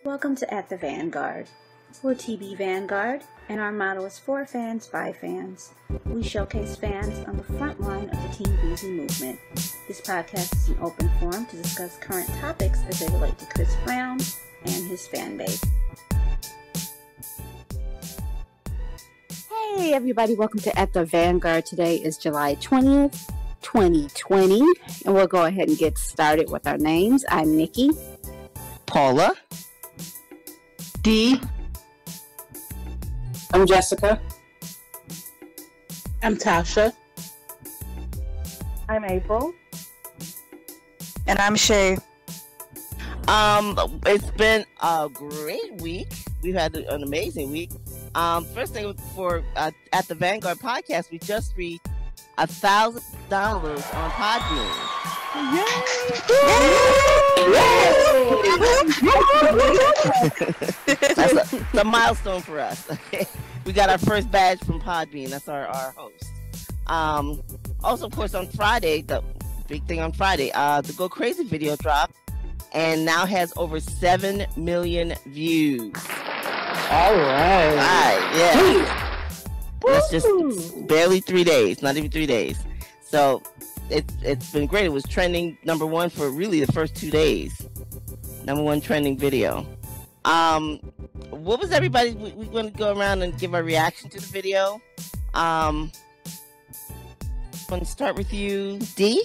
Welcome to At the Vanguard. We're TB Vanguard, and our motto is for fans by fans. We showcase fans on the front line of the Team Breezy movement. This podcast is an open forum to discuss current topics as they relate to Chris Brown and his fan base. Hey everybody, welcome to At the Vanguard. Today is July 20th, 2020, and we'll go ahead and get started with our names. I'm Nikki. Paula. D. I'm Jessica. I'm Tasha. I'm April. And I'm Shay. It's been a great week. We've had an amazing week. First thing for At the Vanguard podcast, we just reached 1,000 downloads on Podbean. That's a milestone for us. Okay, we got our first badge from Podbean. That's our host. Also, of course, on Friday, the big thing on Friday, the Go Crazy video dropped and now has over 7 million views. All right. Yeah. That's just barely 3 days, not even 3 days. So it's been great. It was trending number one for really the first 2 days. Number one trending video. What was everybody? We're going to go around and give our reaction to the video. I'm going to start with you, D.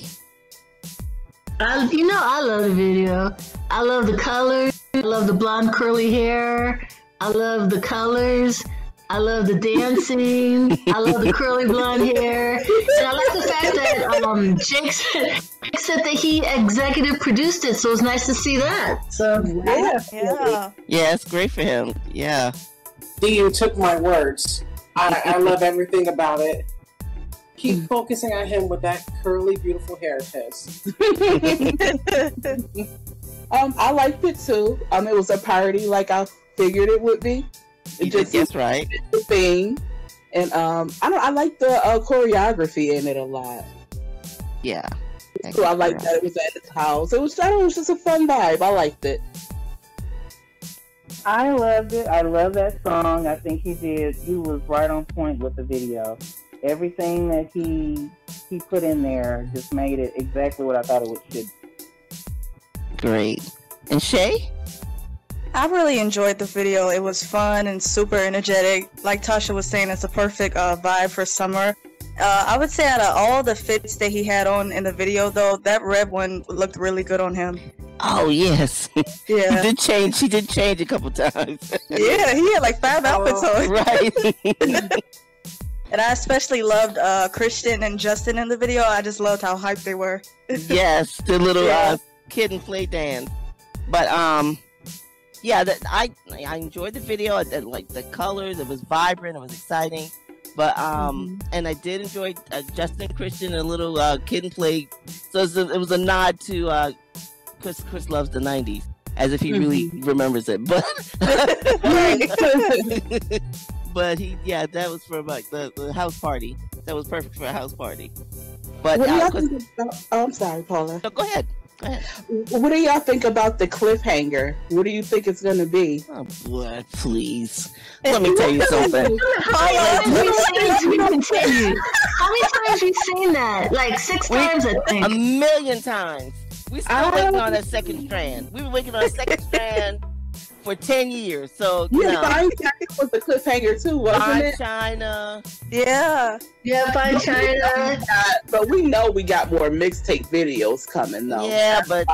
I love the video. I love the colors. I love the blonde curly hair. I love the colors. I love the dancing. I love the curly blonde hair. And I like the fact that Jake said that he executive produced it, so it's nice to see that. So Yeah, it's great for him. Yeah. D, you took my words. I love everything about it. Keep focusing on him with that curly, beautiful hair of his. I liked it too. It was a party like I figured it would be. That's right. The thing, and I like the choreography in it a lot. Yeah. So I like that it was at his house. It was just a fun vibe. I liked it. I loved it. I love that song. I think he was right on point with the video. Everything that he put in there just made it exactly what I thought it should be. Great. And Shay? I really enjoyed the video. It was fun and super energetic. Like Tasha was saying, it's a perfect vibe for summer. I would say out of all the fits that he had on in the video, though, that red one looked really good on him. Oh, yes. Yeah. He did change a couple times. Yeah, he had like 5 outfits on. Right. And I especially loved Christian and Justin in the video. I just loved how hyped they were. Yes, the little kid and play dance. But yeah, I enjoyed the video. I like the colors. It was vibrant. It was exciting. But and I did enjoy Justin and Christian and a little kid and play. So it was a nod to Chris loves the 90s, as if he really remembers it. But but that was for like the house party. That was perfect for a house party. But I'm sorry, Paula. No, go ahead. What do y'all think about the cliffhanger? What do you think it's going to be? Oh, boy, please. Let me tell you something. How many times have you seen that? Like 6 times, I think. 1,000,000 times. We're still waiting on that second strand. We were waiting on a second strand for 10 years. So, Fine China was the cliffhanger too, wasn't it? China. Yeah, Fine China. But we know we got more mixtape videos coming though. Yeah, but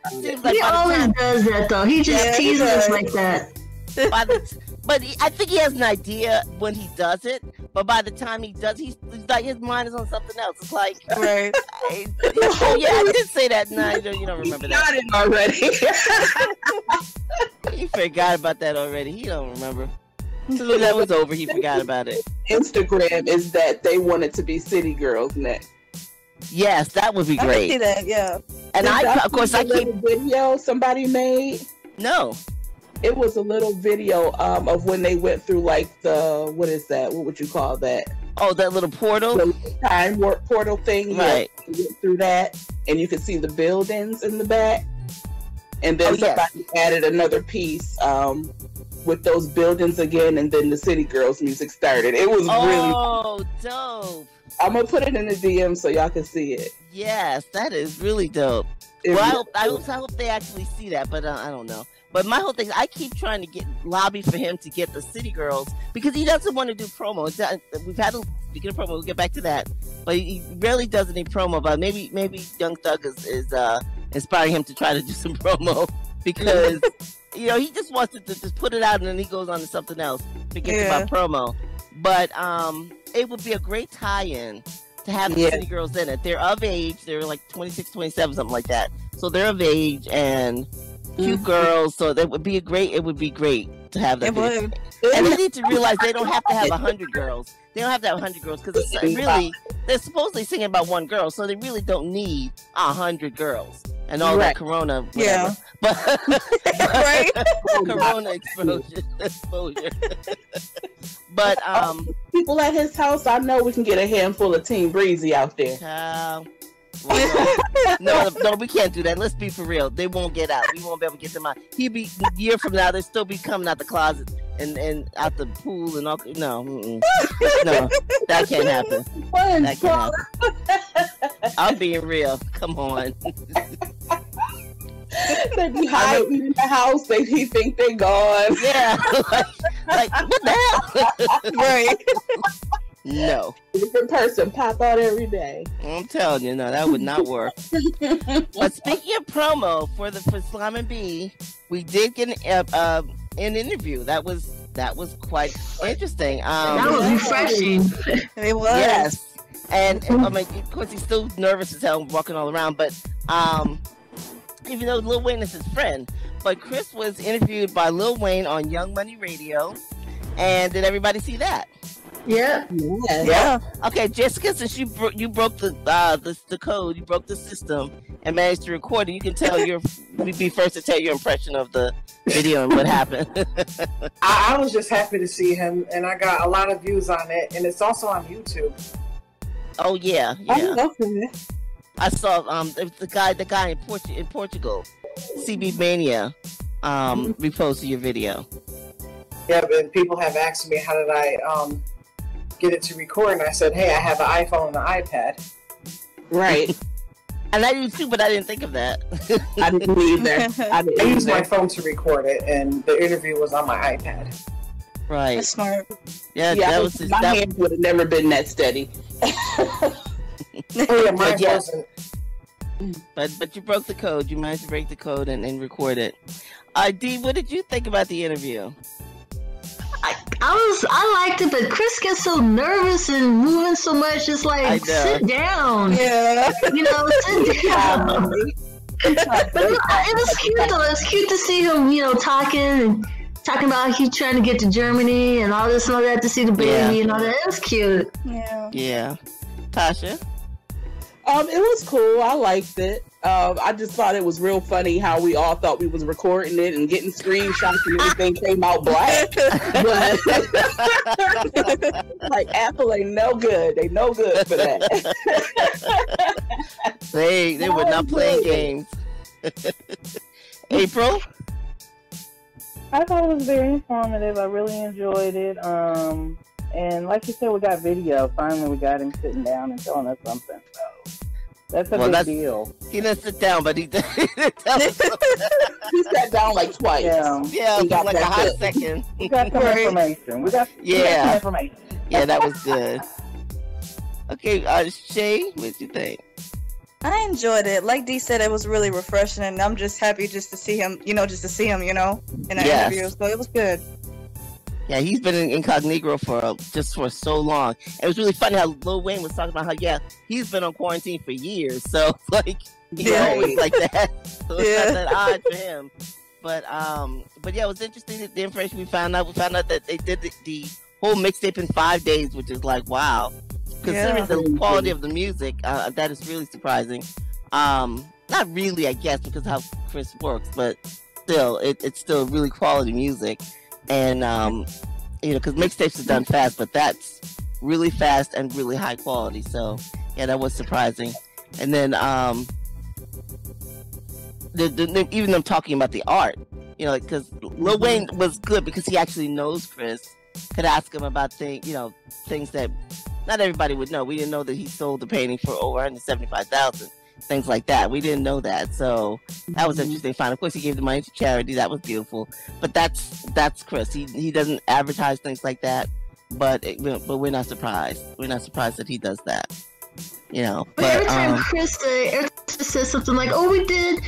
seems like He always does that though. He just teases us like that. But I think he has an idea when he does it. But by the time he does, he's like his mind is on something else. It's like, right. Oh yeah, I did say that. No, you don't remember that. Got it already. He forgot about that already. He don't remember. Until that was over, he forgot about it. Instagram is that they want it to be City Girls next. Yes, that would be great. I can see that, yeah. And of course, I keep video somebody made. No. It was a little video of when they went through like what is that? What would you call that? Oh, that little portal? The time warp portal thing. Right. You went through that and you could see the buildings in the back. and then somebody added another piece with those buildings again, and then the City Girls music started. It was really dope. I'm gonna put it in the DM so y'all can see it. Yes, that is really dope. Well, I hope they actually see that, but I don't know. But my whole thing is I keep trying to lobby for him to get the City Girls because he doesn't want to do promo. We've had speaking of promo, we'll get back to that. But he really doesn't need promo. But maybe Young Thug is inspiring him to try to do some promo because he just wants to just put it out and then he goes on to something else. Forgets about promo. But it would be a great tie-in to have the City Girls in it. They're of age. They're like 26, 27, something like that. So they're of age and cute girls. So it would be great to have that. And they need to realize they don't have to have 100 girls. They don't have to have 100 girls because they're supposedly singing about one girl. So they really don't need 100 girls and all that Corona. Whatever. Yeah. But Corona exposure. But people at his house, I know we can get a handful of Team Breezy out there. No, we can't do that. Let's be for real. They won't get out. We won't be able to get them out. He'll be a year from now. They'll still be coming out the closet and out the pool and all. No, no, that can't happen. That can't happen. I'm being real. Come on. They be hiding in the house. He think they gone. Yeah, like what the hell? Right. No. Different person pop out every day. I'm telling you, no, that would not work. But speaking of promo for Slime and B, we did get an interview. That was quite interesting. That was refreshing. It was. Yes. And I mean, of course, he's still nervous as hell walking all around, but even though Lil Wayne is his friend, but Chris was interviewed by Lil Wayne on Young Money Radio, and did everybody see that? Yeah. Yeah. Okay, Jessica, since you broke the code, you broke the system, and managed to record it, you can tell be first to tell your impression of the video and what happened. I was just happy to see him, and I got a lot of views on it, and it's also on YouTube. Oh yeah. I saw the guy in Portugal, CB Mania, reposted your video. Yeah, but people have asked me how did I get it to record, and I said, hey, I have an iPhone and an iPad. Right. And I do too, but I didn't think of that. I didn't either. I used my phone to record it, and the interview was on my iPad. Right. That's smart. Yeah, my hands would have never been that steady. Oh yeah, mine wasn't. But you broke the code. You managed to break the code and record it. Dee, what did you think about the interview? I liked it, but Chris gets so nervous and moving so much. It's like, sit down. Yeah. Sit down. But it was cute though. It was cute to see him, talking about he trying to get to Germany and all this and all that to see the baby and all that. It was cute. Yeah. Yeah. Tasha? It was cool. I liked it. I just thought it was real funny how we all thought we was recording it and getting screenshots and everything came out black. But like Apple ain't no good. They no good for that. They were not playing games. April? I thought it was very informative. I really enjoyed it. And like you said, we got video. Finally, we got him sitting down and telling us something. So that's a big deal. He didn't sit down, but he did. He sat down like twice. Yeah, like a hot second. We got some information. We got some information. Yeah, that was good. Okay, Shay, what you think? I enjoyed it. Like Dee said, it was really refreshing, and I'm just happy just to see him, in that interview. So it was good. Yeah, he's been in incognito for so long. It was really funny how Lil Wayne was talking about how he's been on quarantine for years, so he's always like that. So it's not that odd for him. But yeah, it was interesting the information we found out. We found out that they did the whole mixtape in 5 days, which is like wow. Considering the quality of the music, that is really surprising. Not really, I guess, because of how Chris works, but still, it's still really quality music. And because mixtapes are done fast, but that's really fast and really high quality. So yeah, that was surprising. And then even them talking about the art, you know, because Lil Wayne was good because he actually knows Chris. Could ask him about things that not everybody would know. We didn't know that he sold the painting for over $175,000. Things like that. We didn't know that. So that was interesting. Fine. Of course, he gave the money to charity. That was beautiful. But that's Chris. He doesn't advertise things like that. But we're not surprised. We're not surprised that he does that. You know. But every time Chris says something like, "Oh, we did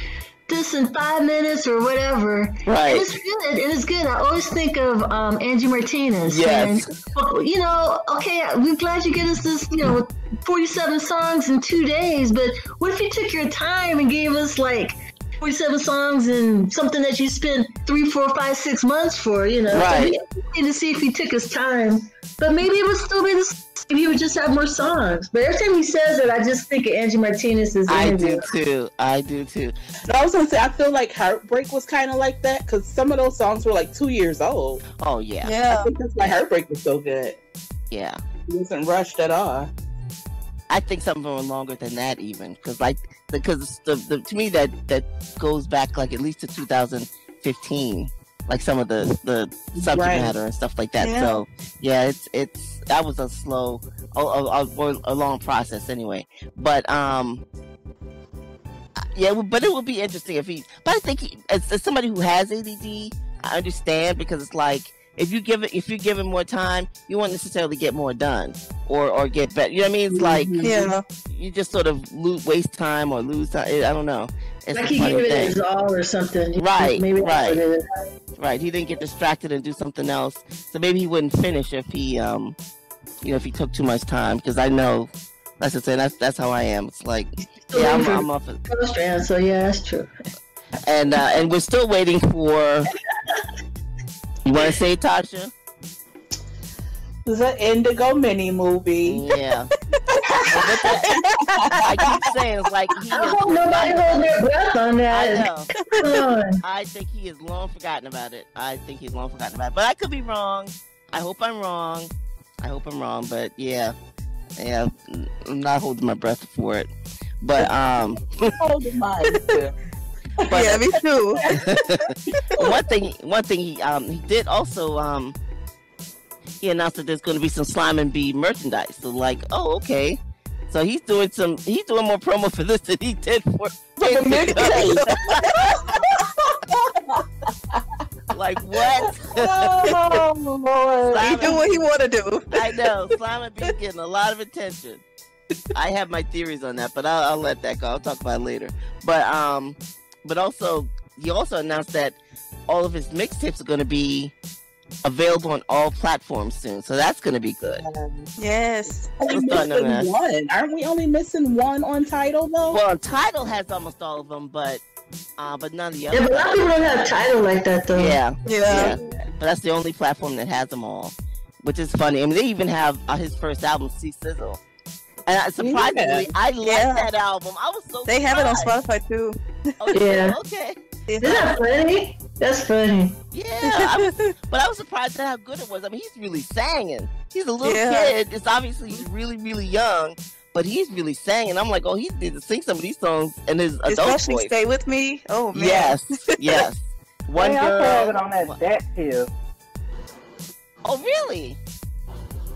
this in 5 minutes" or whatever, right? And it's good. It is good. I always think of Angie Martinez. Yes. And, you know, okay, we're glad you get us this, you know, 47 songs in 2 days. But what if you took your time and gave us like 47 songs and something that you spent 3, 4, 5, 6 months for? You know, right? So we need to see if he took his time. But maybe it would still be the same. He would just have more songs. But every time he says it, I just think of Angie Martinez's interview. I do too. No, I was gonna say, I feel like Heartbreak was kind of like that because some of those songs were like 2 years old. Oh yeah. I think that's why Heartbreak was so good. Yeah. It wasn't rushed at all. I think some of them were longer than that even because to me that goes back like at least to 2015. Like some of the subject matter and stuff like that. Yeah. So yeah, it's that was a slow, a long process anyway. But yeah, but it would be interesting if he. But I think as somebody who has ADD, I understand because it's like if you give it more time, you won't necessarily get more done or get better. You know what I mean? It's like you just sort of waste time or lose time. I don't know. It's like he gave it his all or something. Right. Maybe right. Right. He didn't get distracted and do something else. So maybe he wouldn't finish if he, if he took too much time. Because I know, like I said, that's how I am. It's like, I'm off it. So yeah, that's true. And we're still waiting for. You want to say, Tasha? The Indigo mini movie. Yeah. I keep saying it's like I hope nobody holds their breath on that. I know. I think he has long forgotten about it. But I could be wrong. I hope I'm wrong. But yeah, I'm not holding my breath for it. But holding mine too. But, yeah, me too. one thing he did also he announced that there's going to be some Slime and Bee merchandise. So like, oh okay. So he's doing more promo for this than he did for like what? Oh Lord! He do what he want to do. I know. Slime and Bee getting a lot of attention. I have my theories on that, but I'll let that go. I'll talk about it later. But also he also announced that all of his mixtapes are going to be available on all platforms soon, so that's going to be good. Yes. Aren't we only missing one on Tidal though? Well, Tidal has almost all of them, but none of the others. Yeah, but a lot of people don't have Tidal like that though. Yeah. But that's the only platform that has them all, which is funny. I mean, they even have his first album, C Sizzle, and surprisingly, I like that album. I was so. They have it on Spotify too. Oh, yeah. Okay. Isn't that funny? That's funny. Yeah, but I was surprised at how good it was. I mean, he's really singing. He's a little kid. It's obviously he's really, really young, but he's really singing. I'm like, oh, he needs to sing some of these songs in his adult Especially voice. Stay With Me. Oh, man. Yes. One I girl. also have it on that deck too. Oh, really?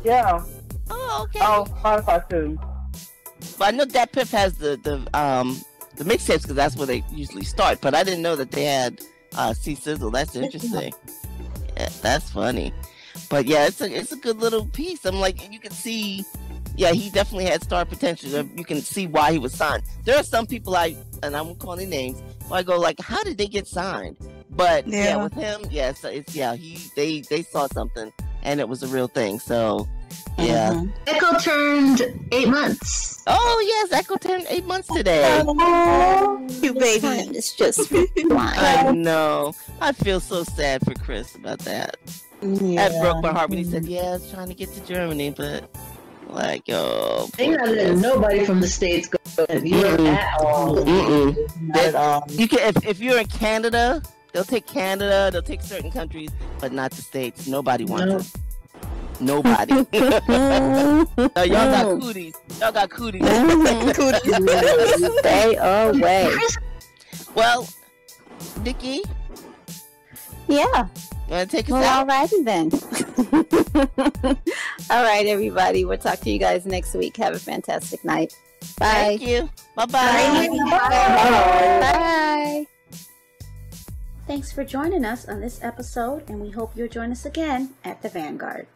Yeah. Oh, okay. Oh, Spotify too. But I know that Piff has the mixtapes because that's where they usually start. But I didn't know that they had C Sizzle. That's interesting. Yeah, that's funny. But yeah, it's a good little piece. I'm like, you can see, yeah, he definitely had star potential. You can see why he was signed. There are some people and I won't call any names, where I go like, how did they get signed? But yeah with him, they saw something and it was a real thing. So yeah. Echo turned 8 months. Oh yes, Echo turned 8 months today. Oh, You baby. time is just flying. I know. I feel so sad for Chris about that. That broke my heart when he said, "Yeah, I was trying to get to Germany, but like, oh." They're not letting nobody from the States go at all. Not at all. You can if you're in Canada, they'll take Canada, they'll take certain countries, but not the States. Nobody wants it. Nobody. Y'all got cooties. Stay away. Well, Vicky, Yeah. you want to take us Well, out? alrighty then. All right, everybody. We'll talk to you guys next week. Have a fantastic night. Bye. Thank you. Bye-bye. Bye. Thanks for joining us on this episode, and we hope you'll join us again at the Vanguard.